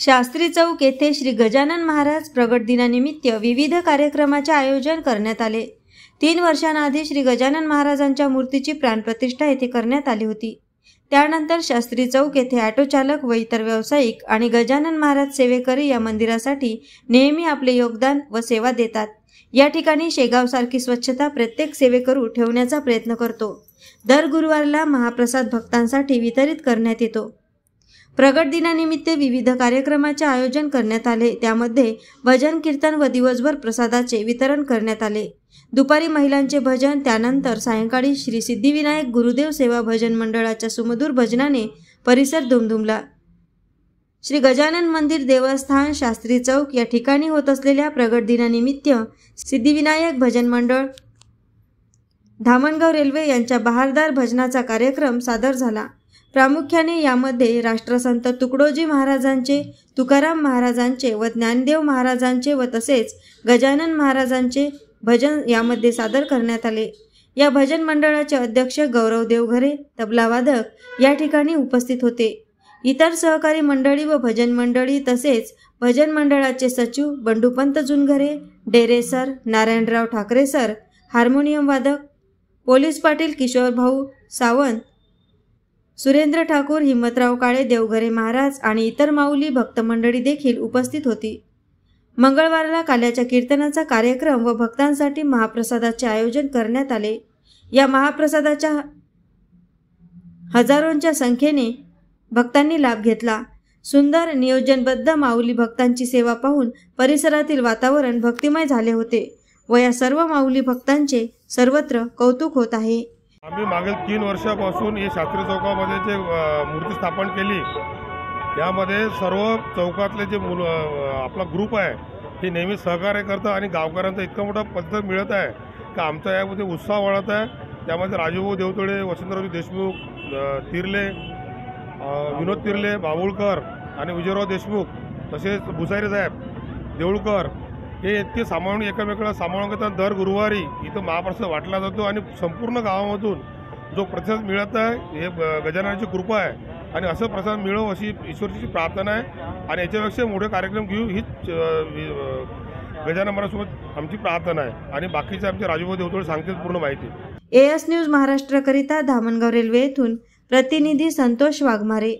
शास्त्री चौक येथे श्री गजानन महाराज प्रगट दिनानिमित्त विविध कार्यक्रमाचे आयोजन करण्यात आले। 3 वर्षांआधी श्री गजानन महाराजांच्या मूर्तीची प्राणप्रतिष्ठा येथे करण्यात आली होती। त्यानंतर शास्त्री चौक येथे ऑटो चालक व इतर व्यावसायिक आणि गजानन महाराज सेवेकरी या मंदिरासाठी नेहमी आपले योगदान व सेवा देतात। या ठिकाणी शेगावसारखी स्वच्छता प्रत्येक सेवेकरू ठेवण्याचा प्रयत्न करतो। दर गुरुवारला महाप्रसाद भक्तांसाठी वितरित करण्यात येतो। प्रगट दिनानिमित्त विविध कार्यक्रमाचे आयोजन करण्यात आले। त्यामध्ये भजन कीर्तन व दिवसभर प्रसादाचे वितरण करण्यात आले। दुपारी महिलांचे भजन, त्यानंतर सायंकाळी श्री सिद्धिविनायक गुरुदेव सेवा भजन मंडळाच्या सुमधुर भजनाने परिसर दुमदुमला। श्री गजानन मंदिर देवस्थान शास्त्री चौक या ठिकाणी होत असलेल्या प्रगट दिनानिमित्त सिद्धिविनायक भजन मंडळ, धामणगाव रेल्वे यांच्या बहारदार भजनाचा कार्यक्रम सादर झाला। प्रामुख्याने यामध्ये राष्ट्रसंत तुकडोजी महाराजांचे, तुकाराम महाराजांचे व ज्ञानदेव महाराजांचे व तसेच गजानन महाराजांचे भजन यामध्ये सादर करण्यात आले। या भजन मंडळाचे अध्यक्ष गौरव देवघरे, तबलावादक या ठिकाणी उपस्थित होते। इतर सहकारी मंडळी व भजन मंडळी तसेच भजन मंडळाचे सचिव Bandupant Junghare, Dere sir, Narayanrao Thackeray sir, harmonium वादक, पोलीस पाटील किशोर भाऊ सावंत, सुरेंद्र ठाकूर, हिम्मतराव काळे, देवघरे महाराज आणि इतर माऊली भक्त मंडळी देखील उपस्थित होती। मंगळवारला काल्याच्या कीर्तनाचा कार्यक्रम व भक्तांसाठी महाप्रसादाचे आयोजन करण्यात आले। या महाप्रसादाच्या हजारोंच्या संख्येने भक्तांनी लाभ घेतला। सुंदर नियोजनबद्ध माऊली भक्तांची सेवा पाहून परिसरातील वातावरण भक्तिमय झाले होते व या सर्व माऊली भक्तांचे सर्वत्र कौतुक होत आहे। आम्ही मागील 3 वर्षापासून हे शास्त्री चौकामध्ये जे मूर्ती स्थापन केली, यामध्ये सर्व चौकातले जे आपला ग्रुप आहे हे नेहमी सहकार्य करतं आणि गावकऱ्यांचा इतका मोठा पद मिळत आहे की आमचा यामध्ये उत्साह वाढत आहे। त्यामध्ये राजूभाऊ देवतळे, वसंतराव देशमुख, तिर्ले, विनोद तिर्ले, बाबुळकर आणि विजयराव देशमुख, तसेच भुसारी साहेब, देऊळकर हे इतके सामावून एकमेकाला सामावून घेतात। दर गुरुवारी इथं महाप्रसाद वाटला जातो आणि संपूर्ण गावामधून जो प्रतिसाद मिळत आहे हे गजाननाची कृपा आहे आणि असं प्रसाद मिळो अशी ईश्वराची प्रार्थना आहे आणि याच्यापेक्षा मोठे कार्यक्रम घेऊ हीच गजानन महाराजांसोबत आमची प्रार्थना आहे आणि बाकीचे आमचे राजूभाऊ देवतळे सांगतील पूर्ण माहिती। AS न्यूज महाराष्ट्रकरिता धामणगाव रेल्वे येथून प्रतिनिधी संतोष वाघमारे।